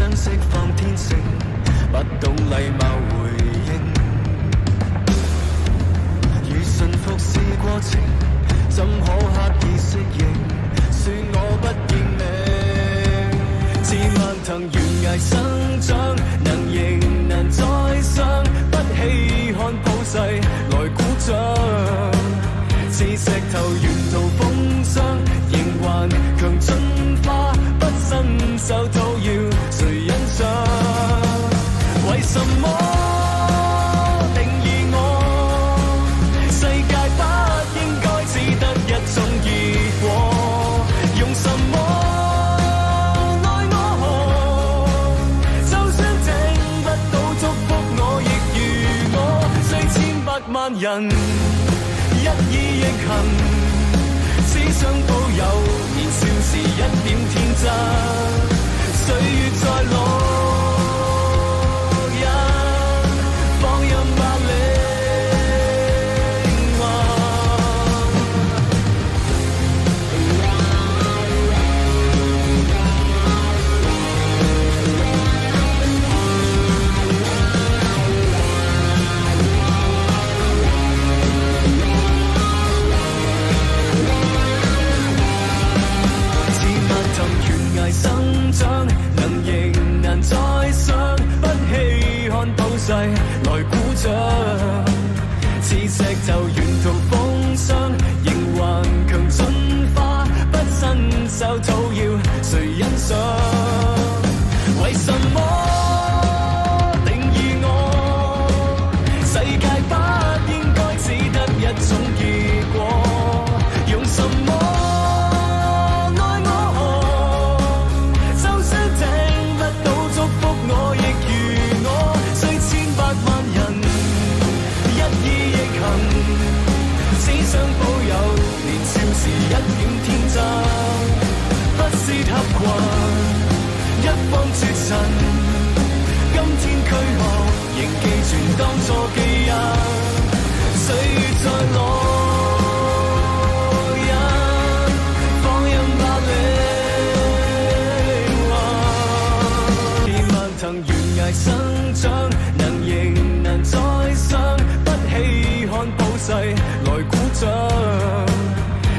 想釋放天性，不懂禮貌回應。如馴服是過程，怎可刻意適應？說我不認命，似蔓藤懸崖生長，能迎難再上，不稀罕普世來鼓掌。似石頭沿途風霜，仍還強進化，不伸手討要誰欣賞？為什麼定義我？世界不應該只得一種結果，用什麼奈我何？就算聽不到祝福，我亦如我，雖千百萬人一意亦行，只想保有年少時一點天真。歲月在路人放任吧領生長，能迎難再上，不稀罕普世來鼓掌。似石頭沿途風霜，仍還強進化，不伸手討要誰欣賞？為什麼定義我？世界不應該只得一種結果，用什麼？想保有年少時一點天真，不是合群，一方絕塵。今天軀殼仍記存當初基因，歲月在路人放任吧靈魂。似蔓藤懸崖生長，能迎難再上，不稀罕普世來鼓掌。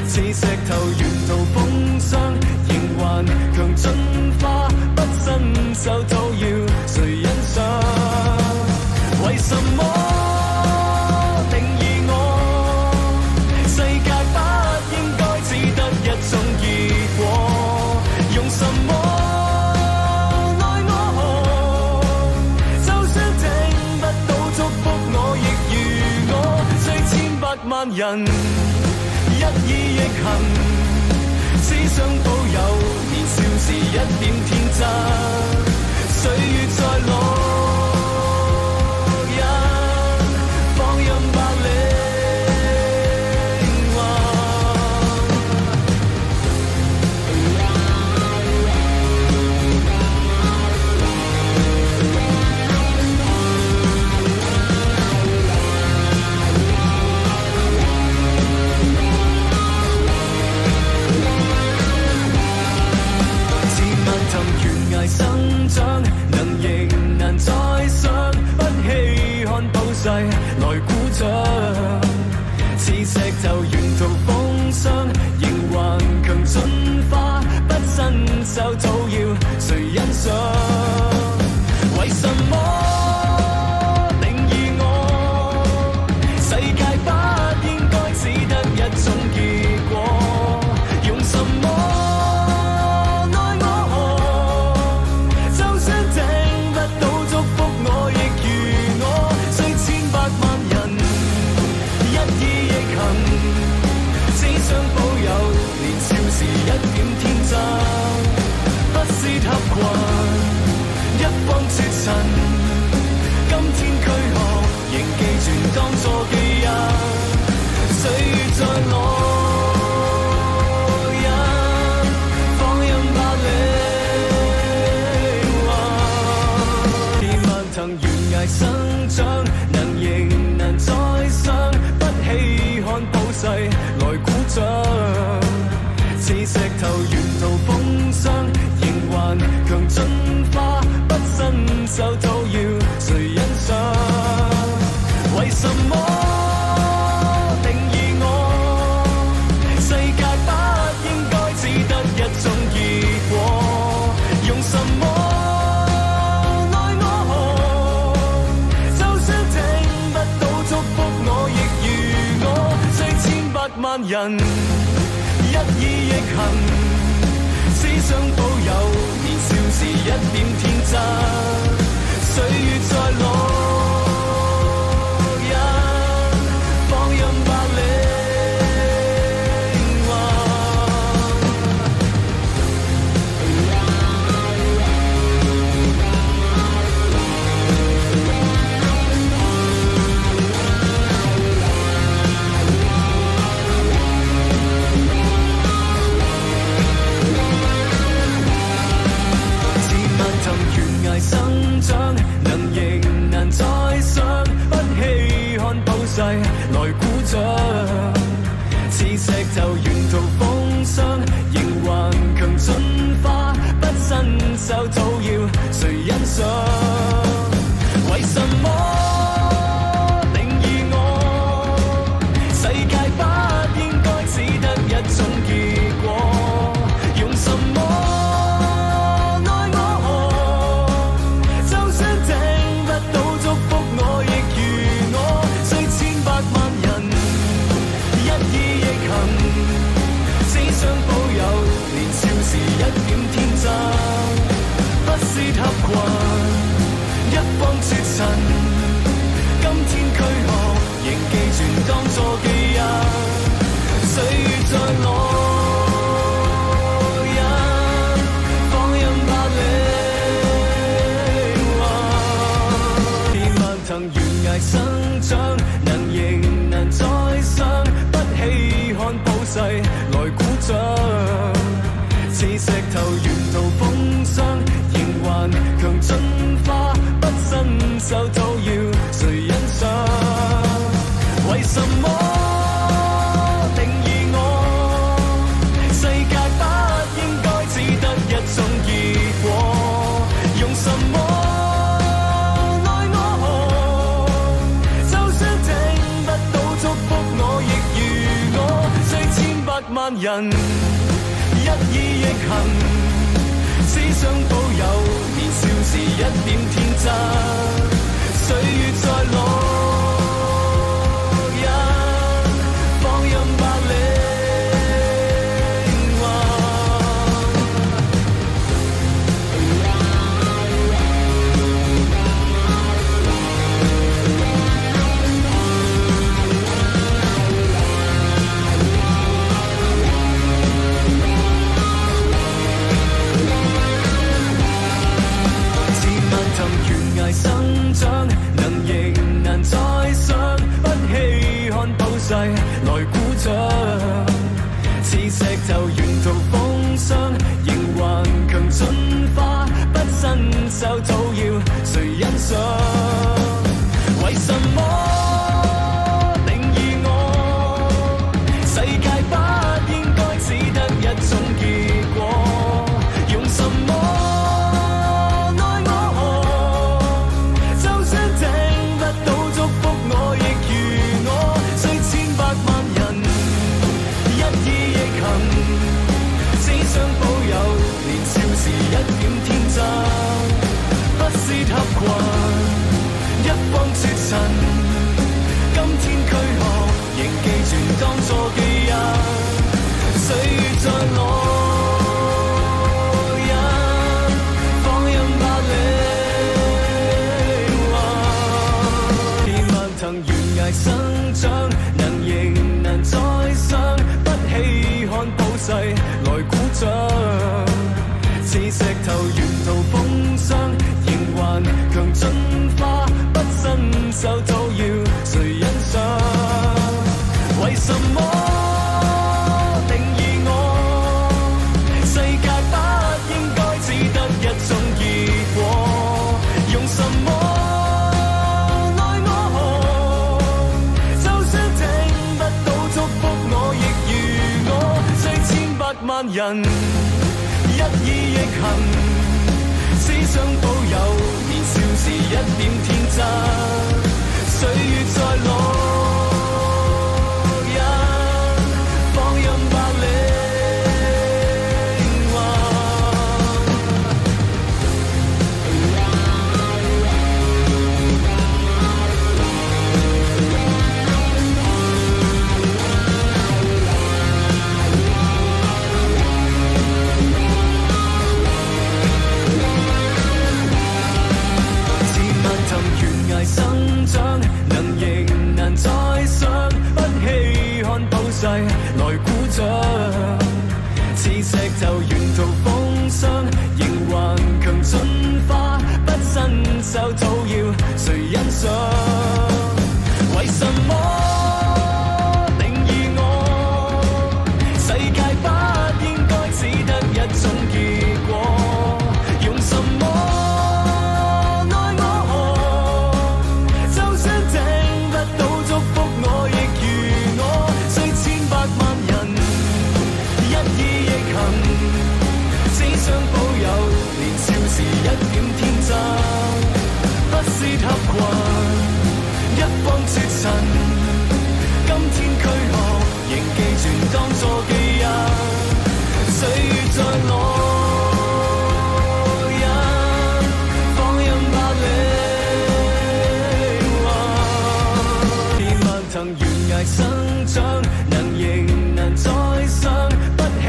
似石頭沿途風霜，仍還強進化，不伸手討要誰欣賞？為什麼定義我？世界不應該只得一種結果，用什麼奈我何？就算聽不到祝福，我亦如我，雖千百萬人一意亦行，只想保有年少時一點天真。歲月在路人放任吧靈生長，能迎難再上，不稀罕普世來鼓掌。似石頭沿途風霜，仍還強進化，不伸手討要誰欣賞？為什麼定義我？世界不應該只得一種結果，用什麼？想保有年少時一點天真，不是合群，一方絕塵。今天軀殼仍記存當初基因，歲月在路人放任吧靈魂。似蔓藤懸崖生長，能迎難再上，不稀罕普世來鼓掌。似石頭沿途風霜，仍還強進化。手都要誰欣賞？為什麼定義我？世界不應該只得一種結果，用什麼愛我？就算聽不到祝福，我亦如我，雖千百萬人一意逆行。只想保有年少時一點天真，歲月在老人放任白領生長，能仍難再想，不稀罕普世來鼓掌。似石頭沿途風霜，仍還強進化，不伸手討要誰欣賞？為什麼定義我？世界不應該只得一種結果，用什麼？想保有年少時一點天真，不是合群，一方絕塵。今天軀殼仍記存當作記憶，歲月在老人放任白領，遍漫藤懸崖生長，能仍難再想，不稀罕普世來鼓掌。似石頭沿途風霜，仍還強進化，不伸手討要誰欣賞？為什麼定義我？世界不應該只得一種結果，用什麼愛我？就算聽不到祝福，我亦如我，雖千百萬人一意逆行，只想保有年少時一點天真，歲月在老人放任白領。生長能仍難再想，不稀罕普世來鼓掌。似石頭沿途風霜，仍還強進化，不伸手討要誰欣賞？為什麼定義我？世界不應該只得一種結果，用什麼？想保有年少時一點天真，不是合群，一方絕塵。今天軀殼仍記存當作記憶，歲月在老人放任白領，遍漫藤懸崖生長，能仍難再想，不稀罕普世來鼓掌。似石頭沿途風霜，仍還強進化，不伸手討要誰欣賞？為什麼定義我？世界不應該只得一種結果，用什麼愛我？就算聽不到祝福，我亦如我，雖千百萬人一意逆行，只想保有年少時一點天真，歲月在烙印，放任百里生長，能迎難再上，不稀罕普世來鼓掌。似石頭沿途風霜，仍還強進化，不伸手討要誰欣賞？為什麼定義我？世界不應該只得一種結果，用什麼？想保有年少時一點天真，不是合群，一方絕塵。今天軀殼仍記住當初記憶，歲月在烙印，放任百里橫。遍漫藤懸崖生長，能迎難再上，不稀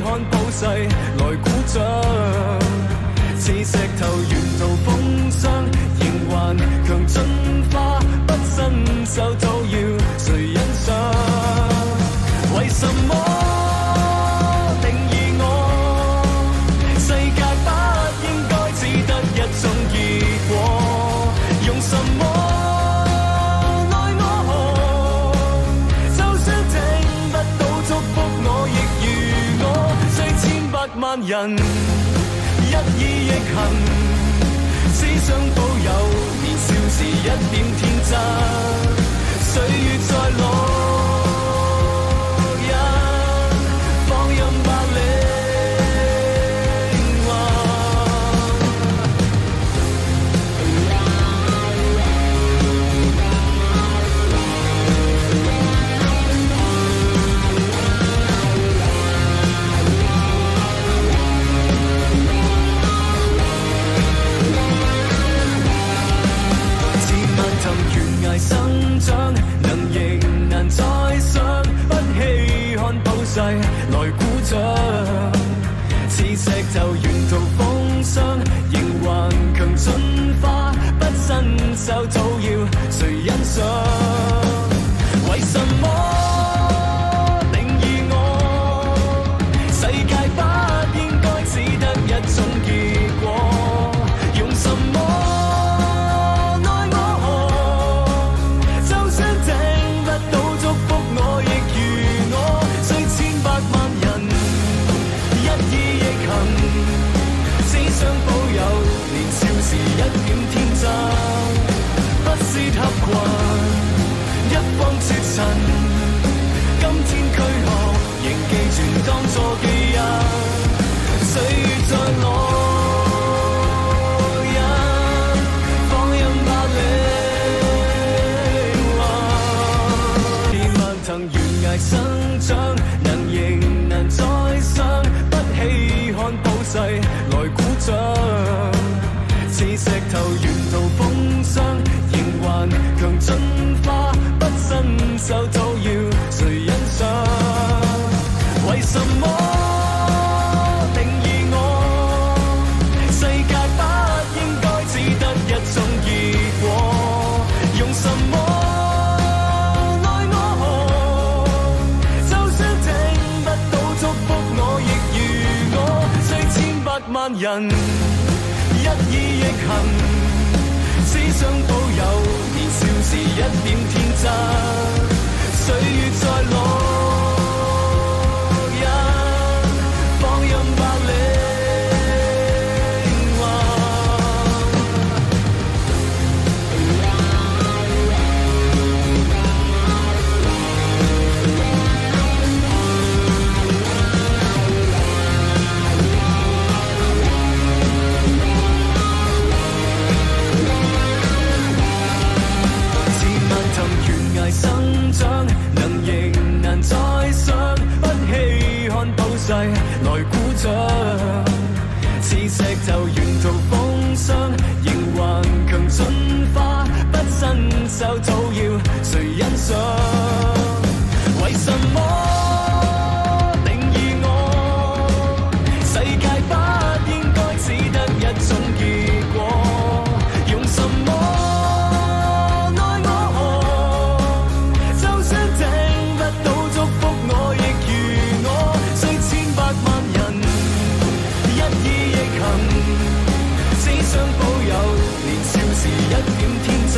罕普世來鼓掌。似石頭沿途風霜，仍還強進化，不伸手討要誰欣賞？為什麼定義我？世界不應該只得一種結果，用什麼愛我？就算聽不到祝福，我亦如我，雖千百萬人一意亦行，只想保有年少時一點天真，歲月在烙印，放任百里生長，能迎難再上，不稀罕普世來鼓掌。似石頭沿途風霜，仍還強進化，不伸手討要誰欣賞？為什麼定義我？世界不應該只得一種結果，用什麼？想保有年少時一點天真，不是合群，一方絕塵。今天軀殼仍記住當初記憶，歲月在烙印，放任百里橫。遍漫藤懸崖生長，能迎難再上，不稀罕普世來鼓掌。似石頭沿途風霜，仍還強進化，不伸手討要誰欣賞？為什麼定義我？世界不應該只得一種結果，用什麼愛我？就算聽不到祝福，我亦如我，雖千百萬人一意亦行，只想保有年少時一點天真，歲月在烙印，放任百里橫。來鼓掌。似石頭沿途風霜，仍還強進化，不伸手討要誰欣賞？為什麼定義我？世界不應該只得一種結果，用什麼愛我？就算聽不到祝福，我亦如我，雖千百萬人一意逆行，只想保有年少時一點天真，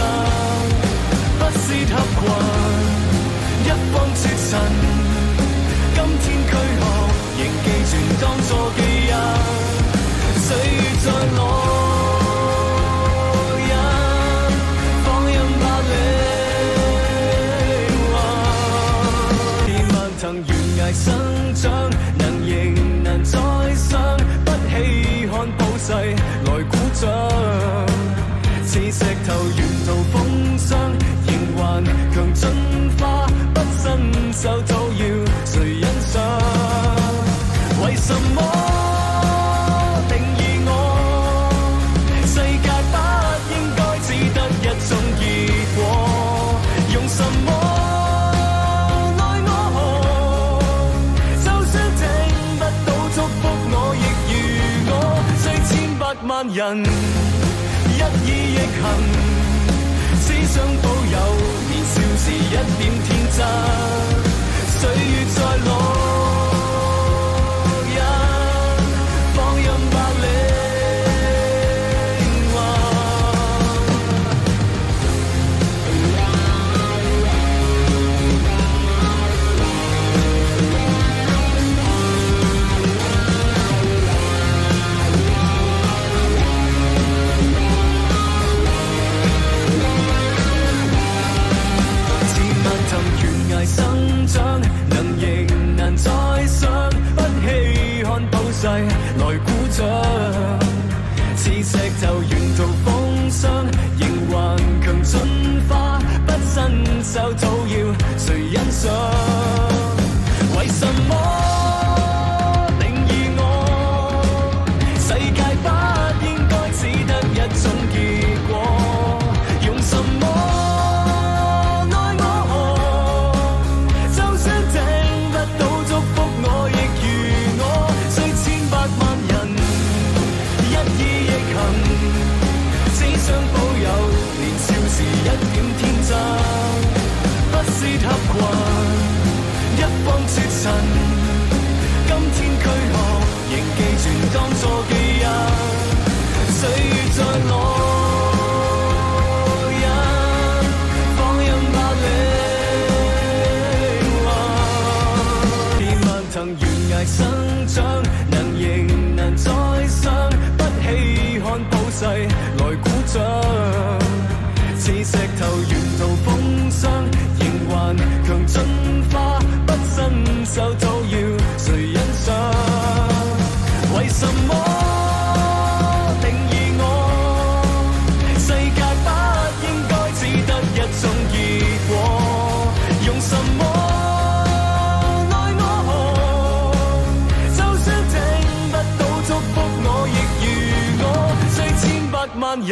不是合群一方絕塵，今天軀殼仍寄存當作記憶，歲月在烙印，放任百里天漫騰懸崖生長，能迎難再上，不稀罕普世來鼓掌。似石頭沿途風霜，仍還強進化，不伸手討要誰欣賞？為什麼定義我？世界不應該只得一種結果，用什麼愛我？就算聽不到祝福，我亦如我，雖千百萬人一意逆行，只想保有年少時一點天真，歲月在烙印，放任百里生長，能迎難再上，不稀罕普世來鼓掌。似石頭沿途風霜，仍還強進化，不伸手討要誰欣賞？為什麼定義我？世界不應該只得一種結果，用什麼？想保有年少時一點天真，不是合群一方絕塵，今天軀殼仍寄存當作記憶，歲月在烙印，放任百里天漫騰懸崖生長，能迎難再上，不稀罕普世來鼓掌。似石頭沿途風霜，仍還強進化，不伸手討要誰欣賞？為什麼定義我？世界不應該只得一種結果，用什麼愛我？就算聽不到祝福，我亦如我，雖千百萬人